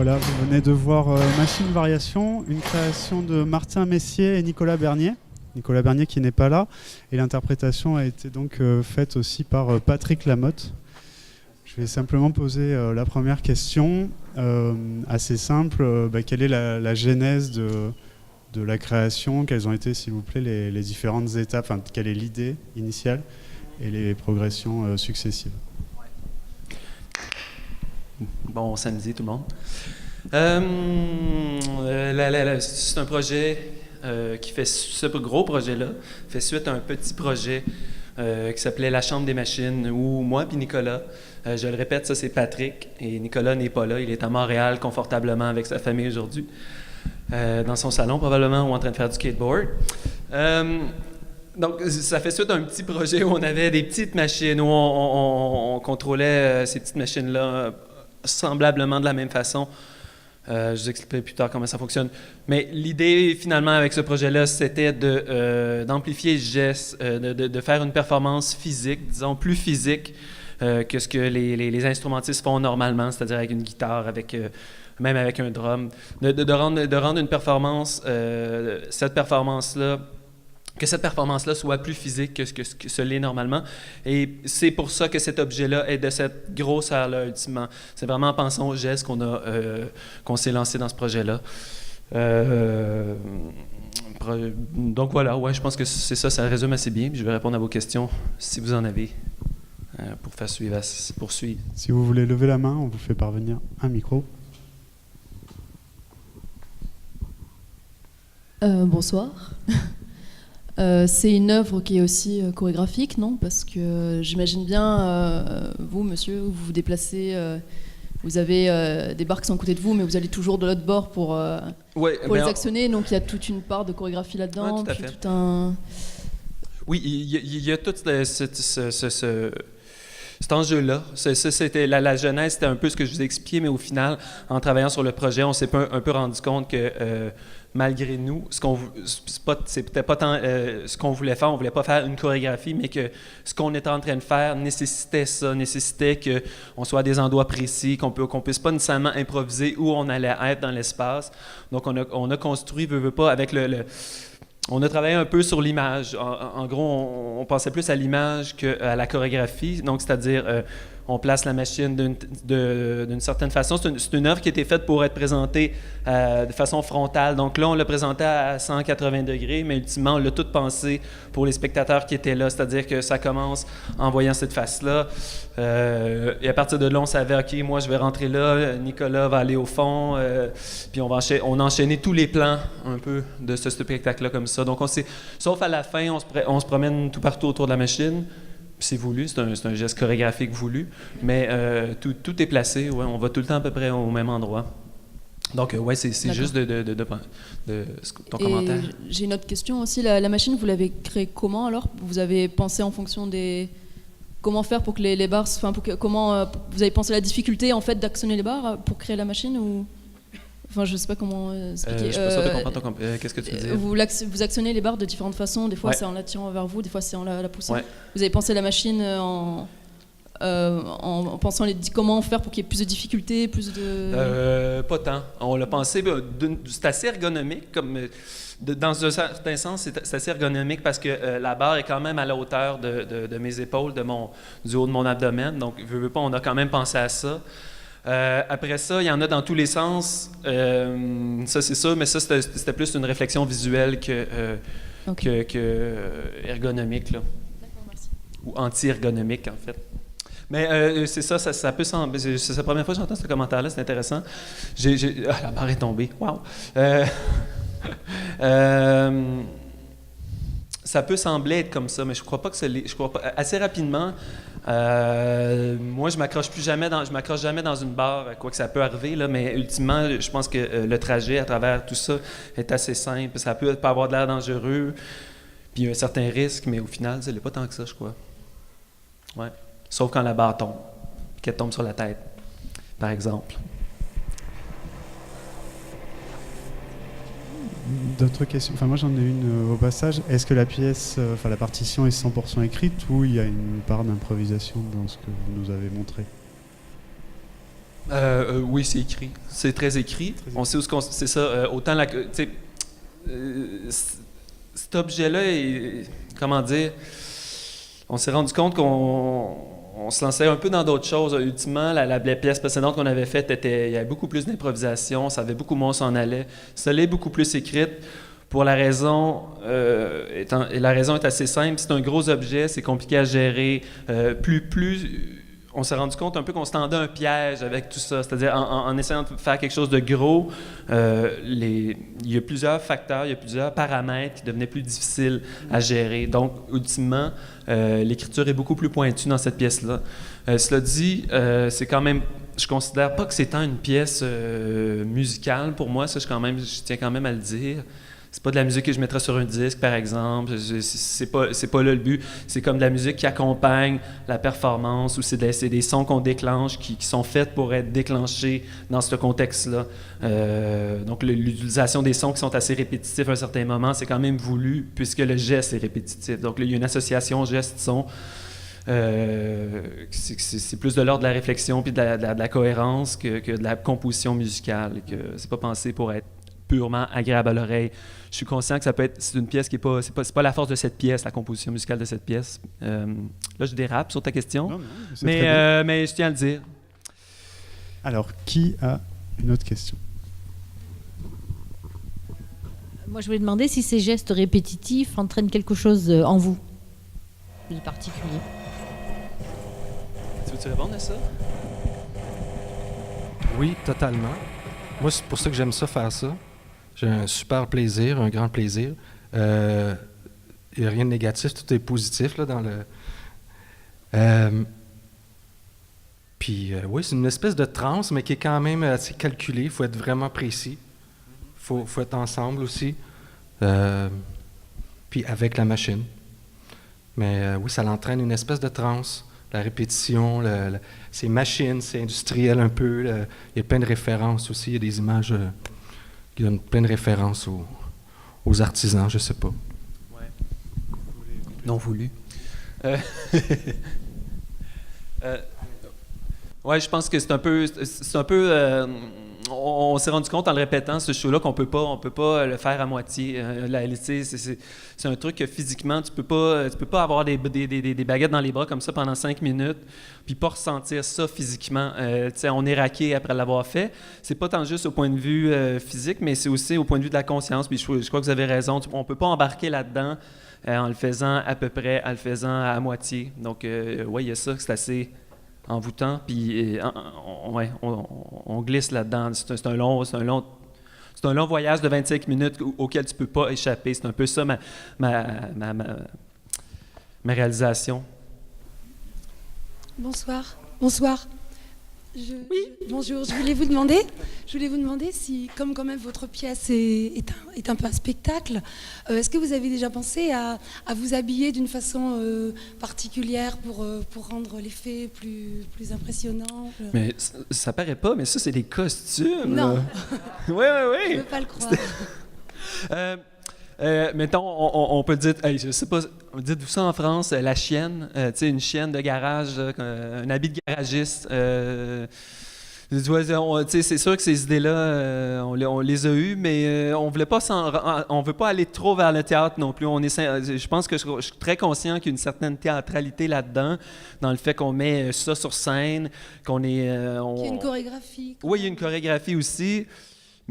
Voilà, vous venez de voir Machine Variation, une création de Martin Messier et Nicolas Bernier. Nicolas Bernier qui n'est pas là. Et l'interprétation a été donc faite aussi par Patrick Lamotte. Je vais simplement poser la première question, assez simple. Quelle est la genèse de la création? Quelles ont été, s'il vous plaît, les différentes étapes? Enfin, quelle est l'idée initiale et les progressions successives? Bon samedi tout le monde. C'est un projet qui fait, ce gros projet-là fait suite à un petit projet qui s'appelait La Chambre des Machines, où moi puis Nicolas, je le répète, ça c'est Patrick, et Nicolas n'est pas là, il est à Montréal confortablement avec sa famille aujourd'hui, dans son salon probablement, ou en train de faire du skateboard. Donc, ça fait suite à un petit projet où on avait des petites machines, où on contrôlait ces petites machines-là semblablement de la même façon. Je vous expliquerai plus tard comment ça fonctionne. Mais l'idée, finalement, avec ce projet-là, c'était d'amplifier le geste, de faire une performance physique, disons, plus physique que ce que les instrumentistes font normalement, c'est-à-dire avec une guitare, même avec un drum. De rendre une performance, cette performance-là soit plus physique que ce l'est normalement. Et c'est pour ça que cet objet-là est de cette grosseur-là, ultimement. C'est vraiment en pensant au geste qu'on s'est lancé dans ce projet-là. Donc voilà, ouais, je pense que c'est ça, ça résume assez bien. Je vais répondre à vos questions, si vous en avez, pour poursuivre. Si vous voulez lever la main, on vous fait parvenir un micro. Bonsoir. C'est une œuvre qui est aussi chorégraphique, non? Parce que j'imagine bien, vous, monsieur, vous vous déplacez, vous avez des barres qui sont à côté de vous, mais vous allez toujours de l'autre bord pour les actionner. Donc il y a toute une part de chorégraphie là-dedans. Ouais, tout à puis fait. Tout un... Oui, il y a tout cet enjeu-là. C'était la genèse, c'était un peu ce que je vous ai expliqué, mais au final, en travaillant sur le projet, on s'est un peu rendu compte que malgré nous, c'était pas tant ce qu'on voulait faire, on voulait pas faire une chorégraphie, mais que ce qu'on était en train de faire nécessitait qu'on soit à des endroits précis, qu'on puisse pas nécessairement improviser où on allait être dans l'espace. Donc on a construit, veut pas, avec on a travaillé un peu sur l'image. En gros, on pensait plus à l'image qu'à la chorégraphie. Donc, c'est-à-dire, on place la machine d'une certaine façon. C'est une œuvre qui a été faite pour être présentée de façon frontale. Donc là, on l'a présentée à 180 degrés, mais ultimement, on l'a tout pensé pour les spectateurs qui étaient là. C'est-à-dire que ça commence en voyant cette face-là. Et à partir de là, on savait, OK, moi, je vais rentrer là, Nicolas va aller au fond. Puis on a enchaîné tous les plans un peu de ce spectacle-là comme ça. Donc, sauf à la fin, on se promène tout partout autour de la machine. C'est voulu, c'est un geste chorégraphique voulu, mais tout est placé, ouais, on va tout le temps à peu près au même endroit. Donc, ouais, c'est juste ton commentaire. J'ai une autre question aussi. La machine, vous l'avez créée comment alors? Vous avez pensé en fonction des... Comment faire pour que les barres... Enfin, comment vous avez pensé à la difficulté en fait d'actionner les barres pour créer la machine ou... Enfin, je ne sais pas comment expliquer. Je suis pas sûr de comprendre qu'est-ce que tu veux dire. Vous actionnez les barres de différentes façons. Des fois, ouais. C'est en l'attirant vers vous, des fois, c'est en la poussant. Ouais. Vous avez pensé la machine en pensant comment faire pour qu'il y ait plus de difficultés, plus de... Pas tant. On l'a pensé, c'est assez ergonomique. Dans un certain sens, c'est assez ergonomique parce que la barre est quand même à la hauteur de mes épaules, du haut de mon abdomen. Donc, veux pas, on a quand même pensé à ça. Après ça, il y en a dans tous les sens. Ça, c'est sûr, mais ça, c'était plus une réflexion visuelle que ergonomique. Là. D'accord, merci. Ou anti-ergonomique, en fait. Mais c'est ça peut sembler... C'est la première fois que j'entends ce commentaire-là, c'est intéressant. La barre est tombée. Wow! Ça peut sembler être comme ça, mais je crois pas que c'est... Je crois pas. Assez rapidement, moi, je m'accroche jamais dans une barre, quoi que ça peut arriver, là, mais ultimement, je pense que le trajet à travers tout ça est assez simple. Ça peut avoir de l'air dangereux, puis il y a un certain risque, mais au final, ça n'est pas tant que ça, je crois. Ouais. Sauf quand la barre tombe, qu'elle tombe sur la tête, par exemple. D'autres questions? Enfin, moi j'en ai une au passage. Est-ce que la pièce, la partition est 100% écrite ou il y a une part d'improvisation dans ce que vous nous avez montré? Oui, c'est écrit. C'est très écrit. On sait où c'est ça. Autant cet objet-là est, comment dire, on s'est rendu compte qu'on se lançait un peu dans d'autres choses. Ultimement, la pièce précédente qu'on avait faite, il y avait beaucoup plus d'improvisation, on savait beaucoup moins où s'en allait. Ça l'est beaucoup plus écrite. Pour la raison, et la raison est assez simple, c'est un gros objet, c'est compliqué à gérer. On s'est rendu compte un peu qu'on se tendait un piège avec tout ça, c'est-à-dire en essayant de faire quelque chose de gros, il y a plusieurs facteurs, il y a plusieurs paramètres qui devenaient plus difficiles à gérer. Donc, ultimement, l'écriture est beaucoup plus pointue dans cette pièce-là. Cela dit, c'est quand même, je considère pas que c'est tant une pièce musicale pour moi, ça je tiens quand même à le dire. C'est pas de la musique que je mettrais sur un disque, par exemple. C'est pas là le but. C'est comme de la musique qui accompagne la performance ou c'est des sons qu'on déclenche qui sont faits pour être déclenchés dans ce contexte-là. Donc, l'utilisation des sons qui sont assez répétitifs à un certain moment, c'est quand même voulu puisque le geste est répétitif. Donc, là, il y a une association geste-son. C'est plus de l'ordre de la réflexion puis de la cohérence que de la composition musicale. Que c'est pas pensé pour être purement agréable à l'oreille. Je suis conscient que c'est une pièce qui c'est pas la force de cette pièce, la composition musicale de cette pièce. Là, je dérape sur ta question, Non, mais je tiens à le dire. Alors, qui a une autre question? Moi, je voulais demander si ces gestes répétitifs entraînent quelque chose en vous de particulier. Tu veux-tu répondre à ça? Oui, totalement. Moi, c'est pour ça que j'aime ça, faire ça. J'ai un super plaisir, un grand plaisir. Il n'y a rien de négatif, tout est positif là, dans le... Puis, oui, c'est une espèce de transe, mais qui est quand même assez calculée. Il faut être vraiment précis. Il faut être ensemble aussi. Puis avec la machine. Mais oui, ça l'entraîne une espèce de transe. La répétition, c'est machine, c'est industriel un peu. Il y a plein de références aussi. Il y a des images qui donnent plein de références aux artisans, je sais pas. Ouais. Non voulu. Ouais, je pense que c'est un peu on s'est rendu compte en le répétant ce show-là qu'on peut pas le faire à moitié. C'est un truc que physiquement tu peux pas avoir des baguettes dans les bras comme ça pendant 5 minutes puis pas ressentir ça physiquement. On est raqué après l'avoir fait. C'est pas tant juste au point de vue physique, mais c'est aussi au point de vue de la conscience. Puis je crois que vous avez raison. On peut pas embarquer là-dedans en le faisant à peu près, en le faisant à moitié. Donc ouais, il y a ça, c'est assez envoûtant, puis on glisse là-dedans. C'est un long voyage de 25 minutes auquel tu peux pas échapper. C'est un peu ça ma réalisation. Bonsoir. Oui. Bonjour, je voulais vous demander si, comme quand même votre pièce est un peu un spectacle, est-ce que vous avez déjà pensé à vous habiller d'une façon particulière pour rendre l'effet plus impressionnant? Mais ça paraît pas, mais ça, c'est des costumes. Non. Oui. Je ne veux pas le croire. Mettons, on peut dire, je sais pas, dites-vous ça en France, la chienne, tu sais, une chienne de garage, un habit de garagiste. C'est sûr que ces idées-là, on les a eues, mais on veut pas aller trop vers le théâtre non plus. Je pense que je suis très conscient qu'il y a une certaine théâtralité là-dedans, dans le fait qu'on met ça sur scène, qu'on est... Il y a une chorégraphie. Oui, il y a une chorégraphie aussi.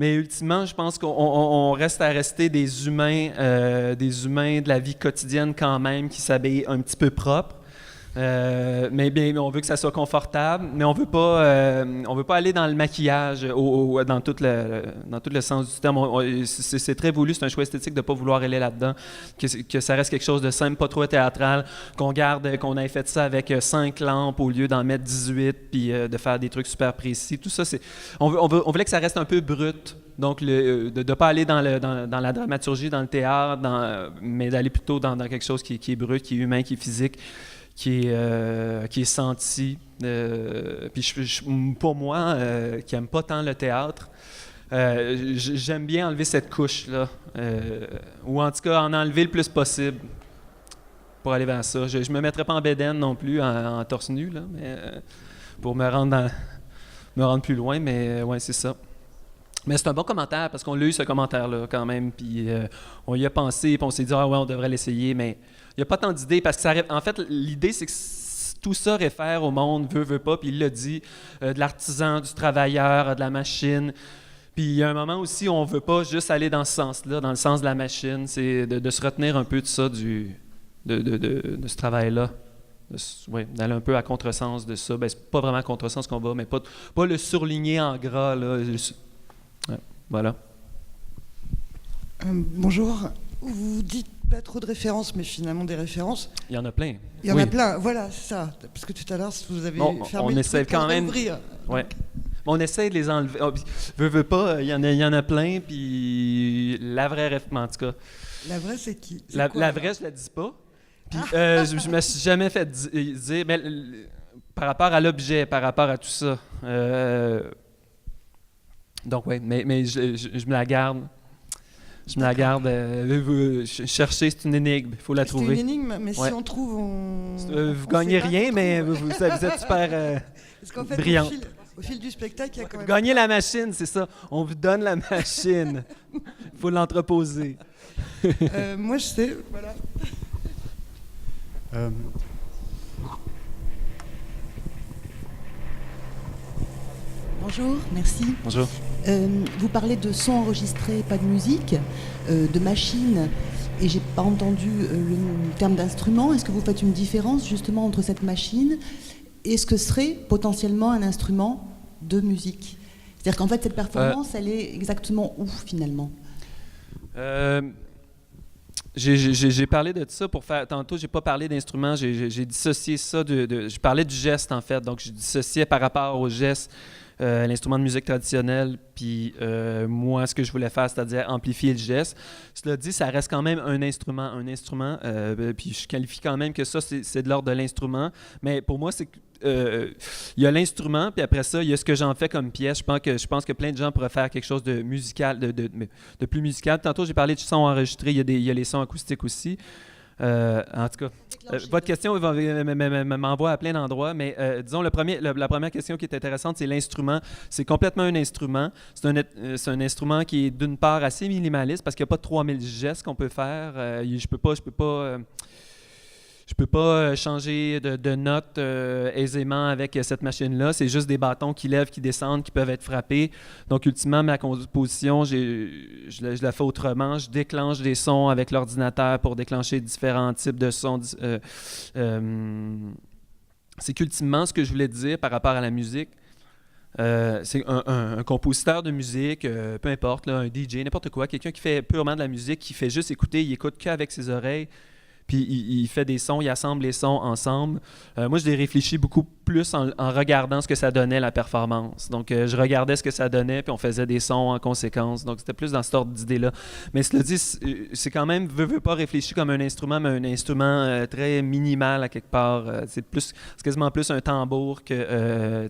Mais ultimement, je pense qu'on rester des humains de la vie quotidienne quand même, qui s'habillent un petit peu propre. Mais on veut que ça soit confortable, mais on veut pas aller dans le maquillage dans tout le sens du terme. C'est très voulu, c'est un choix esthétique de ne pas vouloir aller là-dedans, que ça reste quelque chose de simple, pas trop théâtral, qu'on ait fait ça avec 5 lampes au lieu d'en mettre 18, puis de faire des trucs super précis. Tout ça, on voulait que ça reste un peu brut. Donc, de ne pas aller dans la dramaturgie, dans le théâtre, mais d'aller plutôt dans quelque chose qui est brut, qui est humain, qui est physique, qui est senti. Puis pour moi, qui n'aime pas tant le théâtre, j'aime bien enlever cette couche-là, ou en tout cas en enlever le plus possible pour aller vers ça. Je ne me mettrais pas en bédaine non plus, en torse nu, là, mais pour me rendre me rendre plus loin, mais ouais, c'est ça. Mais c'est un bon commentaire parce qu'on l'a eu ce commentaire-là quand même, puis on y a pensé, puis on s'est dit ah ouais, on devrait l'essayer, mais il n'y a pas tant d'idées parce que ça, en fait, l'idée c'est que tout ça réfère au monde, veut pas, puis il l'a dit, de l'artisan, du travailleur, de la machine. Puis il y a un moment aussi où on veut pas juste aller dans ce sens-là, dans le sens de la machine, c'est de se retenir un peu de ça, de ce travail-là. Ouais, d'aller un peu à contresens de ça. Ben, c'est pas vraiment à contresens qu'on va, mais pas le surligner en gras, là. Ouais, voilà. Bonjour. Vous dites pas trop de références, mais finalement des références. Il y en a plein. Il y en a plein, voilà, c'est ça. Parce que tout à l'heure, vous avez fermé on le essaie truc quand pour même. ouvrir. Ouais. On essaie de les enlever. Oh, veux pas, il y en a plein, puis la vraie référence, en tout cas. La vraie, c'est qui? La vraie, je la dis pas. Puis je me suis jamais fait dire, mais par rapport à l'objet, par rapport à tout ça. Donc oui, mais je me la garde. Je me la garde. Chercher, c'est une énigme. Il faut la trouver. C'est une énigme, mais si on trouve, vous gagnez rien, mais vous êtes super brillante. Au fil du spectacle, il y a quand même... Vous gagnez la machine, c'est ça. On vous donne la machine. Il faut l'entreposer. Moi, je sais, voilà. Bonjour, merci. Bonjour. Vous parlez de son enregistré, pas de musique, de machine, et j'ai pas entendu le terme d'instrument. Est-ce que vous faites une différence justement entre cette machine et ce que serait potentiellement un instrument de musique? C'est-à-dire qu'en fait, cette performance, elle est exactement où finalement? J'ai parlé de ça pour faire... Tantôt, j'ai pas parlé d'instrument, j'ai dissocié ça je parlais du geste, en fait. Donc, je dissociais par rapport au geste l'instrument de musique traditionnel, puis moi, ce que je voulais faire, c'est-à-dire amplifier le geste. Cela dit, ça reste quand même un instrument, puis je qualifie quand même que ça, c'est de l'ordre de l'instrument. Mais pour moi, c'est que il y a l'instrument, puis après ça, il y a ce que j'en fais comme pièce. Je pense que plein de gens pourraient faire quelque chose de musical, de plus musical. Tantôt, j'ai parlé de sons enregistrés, il y a les sons acoustiques aussi. En tout cas, votre question m'envoie à plein d'endroits, mais disons, la première question qui est intéressante, c'est l'instrument. C'est complètement un instrument. C'est un instrument qui est d'une part assez minimaliste parce qu'il n'y a pas 3000 gestes qu'on peut faire. Je peux pas changer de note aisément avec cette machine-là. C'est juste des bâtons qui lèvent, qui descendent, qui peuvent être frappés. Donc, ultimement, ma composition, je la fais autrement. Je déclenche des sons avec l'ordinateur pour déclencher différents types de sons. C'est qu'ultimement, ce que je voulais dire par rapport à la musique, c'est un compositeur de musique, peu importe, là, un DJ, n'importe quoi, quelqu'un qui fait purement de la musique, qui fait juste écouter, il écoute qu'avec ses oreilles. Puis il fait des sons, il assemble les sons ensemble. Moi, je l'ai réfléchi beaucoup plus en regardant ce que ça donnait, la performance. Donc, je regardais ce que ça donnait, puis on faisait des sons en conséquence. Donc, c'était plus dans cet ordre d'idée-là. Mais cela dit, c'est quand même, veut pas réfléchi comme un instrument, mais un instrument très minimal à quelque part. C'est quasiment plus un tambour que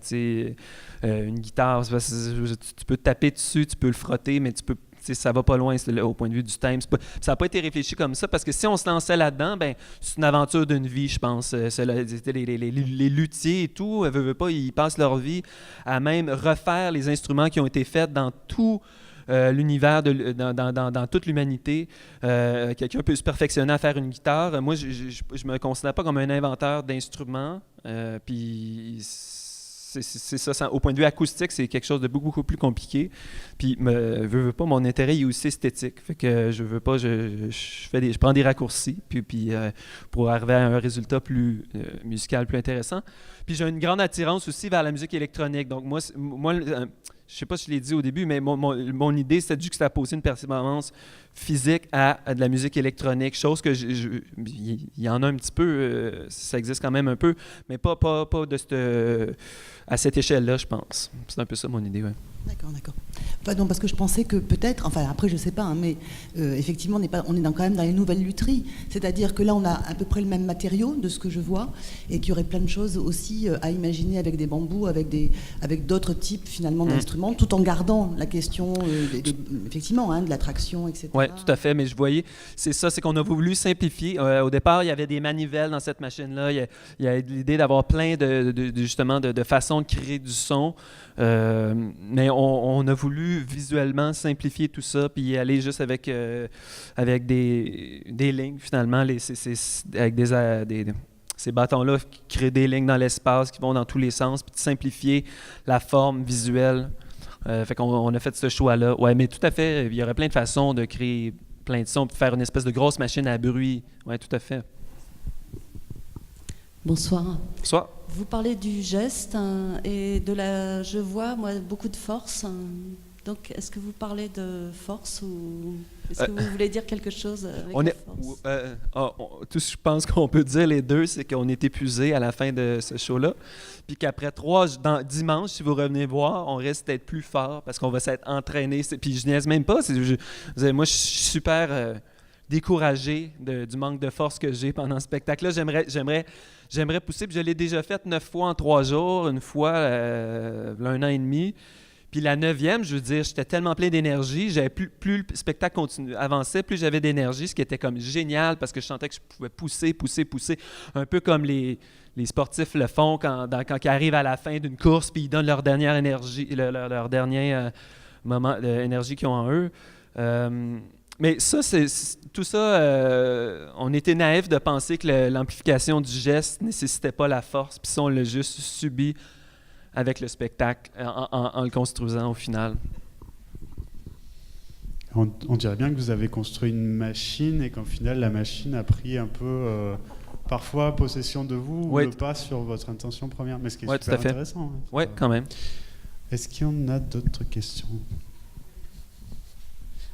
une guitare. Tu peux taper dessus, tu peux le frotter, mais tu peux... Ça va pas loin au point de vue du thème. Ça n'a pas été réfléchi comme ça parce que si on se lançait là-dedans, ben, c'est une aventure d'une vie, je pense. Les luthiers et tout, veut pas, ils passent leur vie à même refaire les instruments qui ont été faits dans tout l'univers, dans toute l'humanité. Quelqu'un peut se perfectionner à faire une guitare. Moi, je me considère pas comme un inventeur d'instruments. Puis... C'est ça, au point de vue acoustique, c'est quelque chose de beaucoup plus compliqué. Puis, veux pas, mon intérêt est aussi esthétique. Fait que je veux pas, je prends des raccourcis puis pour arriver à un résultat plus musical, plus intéressant. Puis j'ai une grande attirance aussi vers la musique électronique. Donc moi je sais pas si je l'ai dit au début, mais mon idée, c'était de juxtaposer une performance physique à de la musique électronique, chose que il y en a un petit peu, ça existe quand même un peu, mais pas de à cette échelle-là, je pense. C'est un peu ça mon idée, ouais. D'accord. Enfin, non, parce que je pensais que peut-être, enfin après je sais pas, hein, mais effectivement on est quand même dans les nouvelles lutheries. C'est-à-dire que là on a à peu près le même matériau de ce que je vois, et qu'il y aurait plein de choses aussi à imaginer avec des bambous, avec d'autres types finalement d'instruments justement, tout en gardant la question, effectivement, de l'attraction, etc. Oui, tout à fait, mais je voyais, c'est ça, c'est qu'on a voulu simplifier. Au départ, il y avait des manivelles dans cette machine-là. Il y a l'idée d'avoir plein justement de façons de créer du son. Mais on a voulu visuellement simplifier tout ça, puis aller juste avec des lignes, finalement, avec ces bâtons-là qui créent des lignes dans l'espace, qui vont dans tous les sens, puis de simplifier la forme visuelle. Fait qu'on a fait ce choix-là. Ouais, mais tout à fait, il y aurait plein de façons de créer plein de sons, puis faire une espèce de grosse machine à bruit. Oui, tout à fait. Bonsoir. Bonsoir. Vous parlez du geste et je vois, moi, beaucoup de force. Donc, est-ce que vous parlez de force ou est-ce que vous voulez dire quelque chose avec la force? Je pense qu'on peut dire les deux, c'est qu'on est épuisé à la fin de ce show-là. Puis qu'après dimanche, si vous revenez voir, on risque d'être plus fort parce qu'on va s'être entraîné. Puis je niaise même pas. Moi, je suis super découragé du manque de force que j'ai pendant ce spectacle-là. J'aimerais pousser, puis je l'ai déjà fait 9 fois en 3 jours, une fois 1 an et demi. Puis la 9e, je veux dire, j'étais tellement plein d'énergie, plus le spectacle avançait, plus j'avais d'énergie, ce qui était comme génial parce que je sentais que je pouvais pousser, un peu comme les sportifs le font quand ils arrivent à la fin d'une course puis ils donnent leur dernière énergie, leur dernier moment d'énergie qu'ils ont en eux. Mais ça, tout ça, on était naïfs de penser que l'amplification du geste ne nécessitait pas la force, puis ça, on l'a juste subi avec le spectacle en le construisant au final. On dirait bien que vous avez construit une machine et qu'en final, la machine a pris un peu, parfois, possession de vous ou le pas sur votre intention première. Mais ce qui est super intéressant. Oui, quand même. Est-ce qu'il y en a d'autres questions ?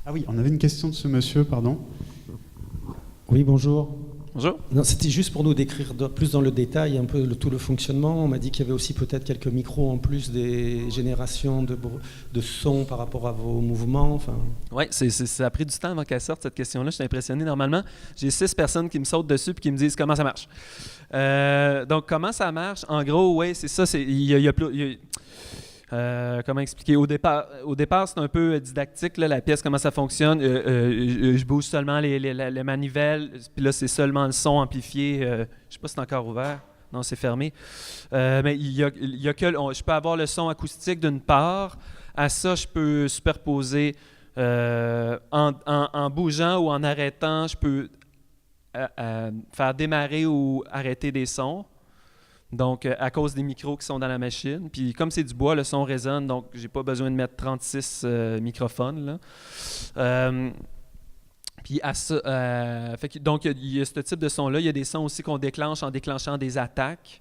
Ah oui, on avait une question de ce monsieur, pardon. Oui, bonjour. Bonjour. Non, c'était juste pour nous décrire plus dans le détail un peu tout le fonctionnement. On m'a dit qu'il y avait aussi peut-être quelques micros en plus des générations de sons par rapport à vos mouvements. Enfin... Oui, ça a pris du temps avant qu'elle sorte cette question-là. Je suis impressionné. Normalement, j'ai 6 personnes qui me sautent dessus et qui me disent comment ça marche. Donc, comment ça marche? En gros, oui, c'est ça. Comment expliquer? Au départ, c'est un peu didactique, là, la pièce, comment ça fonctionne. Je bouge seulement les manivelles, puis là, c'est seulement le son amplifié. Je ne sais pas si c'est encore ouvert. Non, c'est fermé. Mais je peux avoir le son acoustique d'une part. À ça, je peux superposer en bougeant ou en arrêtant, je peux faire démarrer ou arrêter des sons. Donc, à cause des micros qui sont dans la machine. Puis, comme c'est du bois, le son résonne, donc j'ai pas besoin de mettre 36 microphones. Là. Puis, donc, il y a ce type de son-là. Il y a des sons aussi qu'on déclenche en déclenchant des attaques.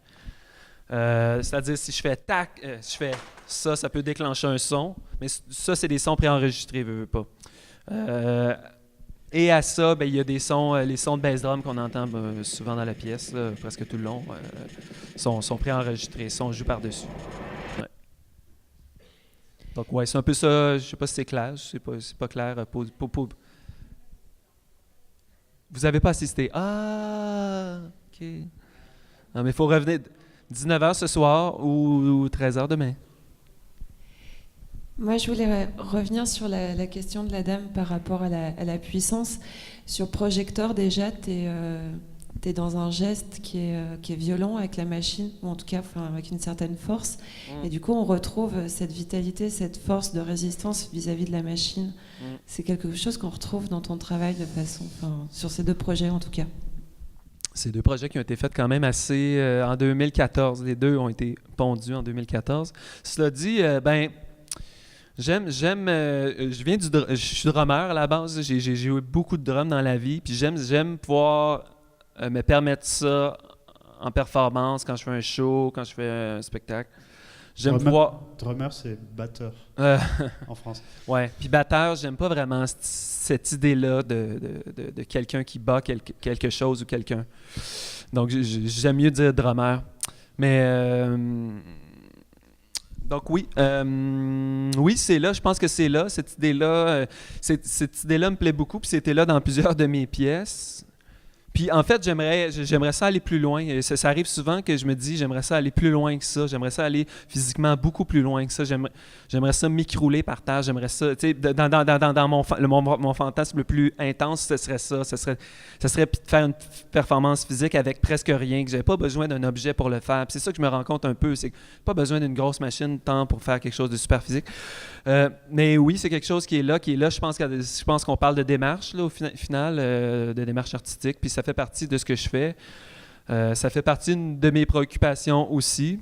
C'est-à-dire, si je fais tac, je fais ça, ça peut déclencher un son. Mais ça, c'est des sons préenregistrés, veux pas. Et à ça, il y a des sons, les sons de bass drum qu'on entend souvent dans la pièce, là, presque tout le long, sont préenregistrés, sont joués par-dessus. Ouais. Donc, ouais, c'est un peu ça. Je sais pas si c'est clair, c'est pas clair. Vous n'avez pas assisté. Ah, OK. Non, mais il faut revenir 19h ce soir ou 13h demain. Moi, je voulais revenir sur la question de la dame par rapport à la puissance. Sur Projector, déjà, tu es dans un geste qui est violent avec la machine, ou en tout cas avec une certaine force. Et du coup, on retrouve cette vitalité, cette force de résistance vis-à-vis de la machine. C'est quelque chose qu'on retrouve dans ton travail de façon, sur ces 2 projets en tout cas. Ces 2 projets qui ont été faits quand même assez en 2014. Les 2 ont été pondus en 2014. Cela dit, j'aime. Je suis drummer à la base. J'ai joué beaucoup de drums dans la vie. Puis j'aime pouvoir me permettre ça en performance quand je fais un show, quand je fais un spectacle. J'aime pouvoir. Drummer, c'est batteur en France. Ouais. Puis batteur, j'aime pas vraiment cette idée-là de quelqu'un qui bat quelque chose ou quelqu'un. Donc j'aime mieux dire drummer. Mais donc oui, c'est là. Je pense que c'est là. Cette idée-là me plaît beaucoup. Puis c'était là dans plusieurs de mes pièces. Puis en fait, j'aimerais ça aller plus loin. Ça arrive souvent que je me dis, j'aimerais ça aller plus loin que ça. J'aimerais ça aller physiquement beaucoup plus loin que ça. J'aimerais ça m'écrouler par terre. J'aimerais ça, tu sais, dans mon fantasme le plus intense, ce serait ça. Ce serait de faire une performance physique avec presque rien, que j'avais pas besoin d'un objet pour le faire. Puis c'est ça que je me rends compte un peu, c'est que j'ai pas besoin d'une grosse machine tant pour faire quelque chose de super physique. Mais oui, c'est quelque chose qui est là. Je pense qu'on parle de démarche là, au final, de démarche artistique. Puis ça fait partie de ce que je fais. Ça fait partie de mes préoccupations aussi.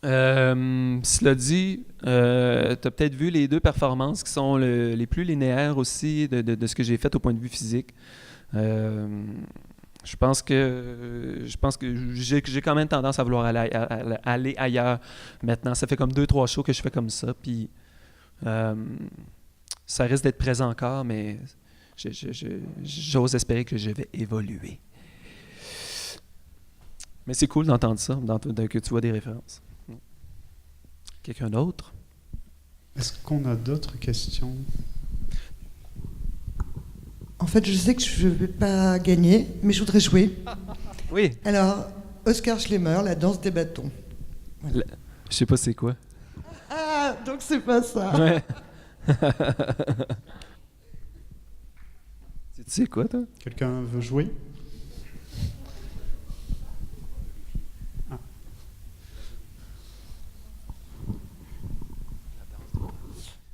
Cela dit, tu as peut-être vu les 2 performances qui sont les plus linéaires aussi de ce que j'ai fait au point de vue physique. Je pense que j'ai quand même tendance à vouloir aller ailleurs maintenant. Ça fait comme 2-3 shows que je fais comme ça. Puis ça risque d'être présent encore, mais j'ose espérer que je vais évoluer. Mais c'est cool d'entendre ça, que tu vois des références. Quelqu'un d'autre? Est-ce qu'on a d'autres questions? En fait, je sais que je ne vais pas gagner, mais je voudrais jouer. Oui. Alors, Oscar Schlemmer, La danse des bâtons. Voilà. Je sais pas c'est quoi. Ah, donc c'est pas ça. Ouais. Tu sais quoi, toi? Quelqu'un veut jouer? Ah.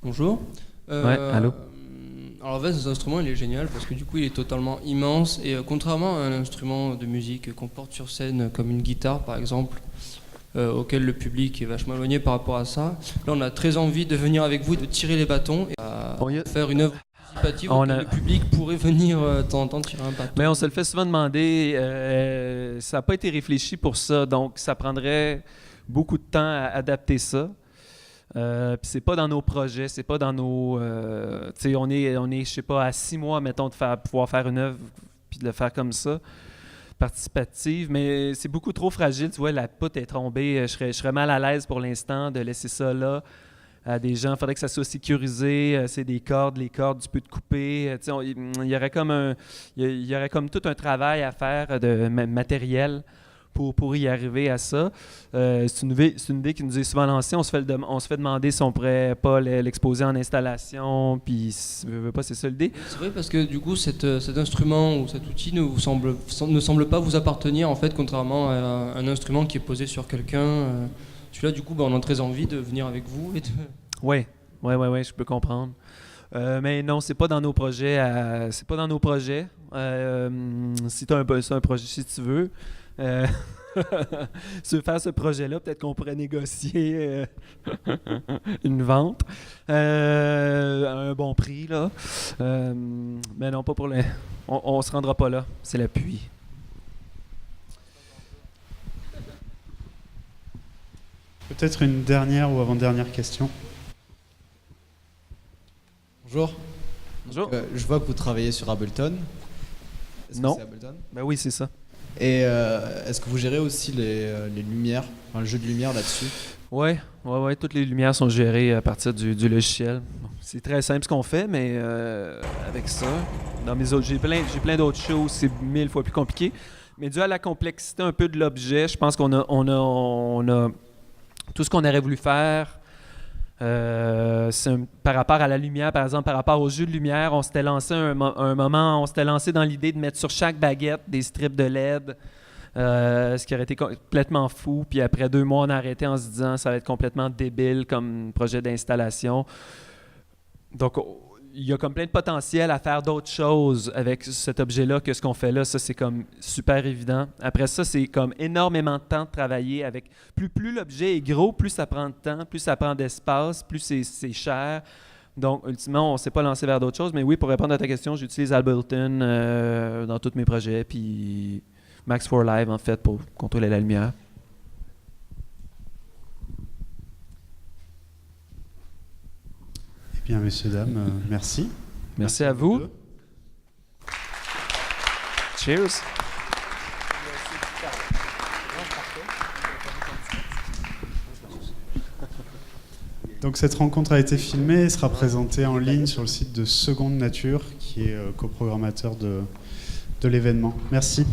Bonjour. Ouais, allô? Alors en fait, cet instrument, il est génial parce que du coup, il est totalement immense et contrairement à un instrument de musique qu'on porte sur scène comme une guitare, par exemple, auquel le public est vachement éloigné par rapport à ça, là, on a très envie de venir avec vous, de tirer les bâtons et faire une œuvre participative auquel le public pourrait venir de temps en temps tirer un bâton. Mais on se le fait souvent demander. Ça n'a pas été réfléchi pour ça, donc ça prendrait beaucoup de temps à adapter ça. Puis c'est pas dans nos projets, c'est pas dans nos... tu sais, on est, je sais pas, à 6 mois, mettons, de pouvoir faire une œuvre puis de le faire comme ça, participative, mais c'est beaucoup trop fragile. Tu vois, la poutre est tombée. Je serais mal à l'aise pour l'instant de laisser ça là à des gens. Il faudrait que ça soit sécurisé. C'est des cordes. Les cordes, tu peux te couper. Tu sais, il y aurait comme tout un travail à faire de matériel pour y arriver à ça. C'est une idée qui nous est souvent lancée. On se fait demander si on pourrait pas l'exposer en installation, puis c'est ça l'idée. C'est vrai parce que du coup cet instrument ou cet outil ne semble pas vous appartenir en fait, contrairement à un instrument qui est posé sur quelqu'un. Celui-là du coup on a très envie de venir avec vous. Ouais, je peux comprendre. Mais non, c'est pas dans nos projets. C'est pas dans nos projets. Si tu as un projet, si tu veux. Si tu veux faire ce projet-là, peut-être qu'on pourrait négocier une vente à un bon prix, là. Mais non, pas pour les... On se rendra pas là. C'est l'appui. Peut-être une dernière ou avant-dernière question. Bonjour. Bonjour. Je vois que vous travaillez sur Ableton. Non. C'est Ableton? Ben oui, c'est ça. Et est-ce que vous gérez aussi les lumières, enfin, le jeu de lumière là-dessus? Ouais, toutes les lumières sont gérées à partir du logiciel. Bon, c'est très simple ce qu'on fait, mais avec ça, dans mes autres, j'ai plein d'autres choses, c'est 1000 fois plus compliqué. Mais dû à la complexité un peu de l'objet, je pense qu'on a tout ce qu'on aurait voulu faire. Par rapport à la lumière, par exemple, par rapport au jeu de lumière, on s'était lancé on s'était lancé dans l'idée de mettre sur chaque baguette des strips de LED, ce qui aurait été complètement fou. Puis après 2 mois, on a arrêté en se disant ça va être complètement débile comme projet d'installation. Donc, il y a comme plein de potentiel à faire d'autres choses avec cet objet-là que ce qu'on fait là. Ça, c'est comme super évident. Après ça, c'est comme énormément de temps de travailler avec... Plus l'objet est gros, plus ça prend de temps, plus ça prend d'espace, plus c'est cher. Donc, ultimement, on ne s'est pas lancé vers d'autres choses. Mais oui, pour répondre à ta question, j'utilise Ableton dans tous mes projets, puis Max 4 Live, en fait, pour contrôler la lumière. Bien, messieurs, dames, merci. Merci à vous. Cheers. Donc cette rencontre a été filmée et sera présentée en ligne sur le site de Seconde Nature, qui est coprogrammateur de de l'événement. Merci.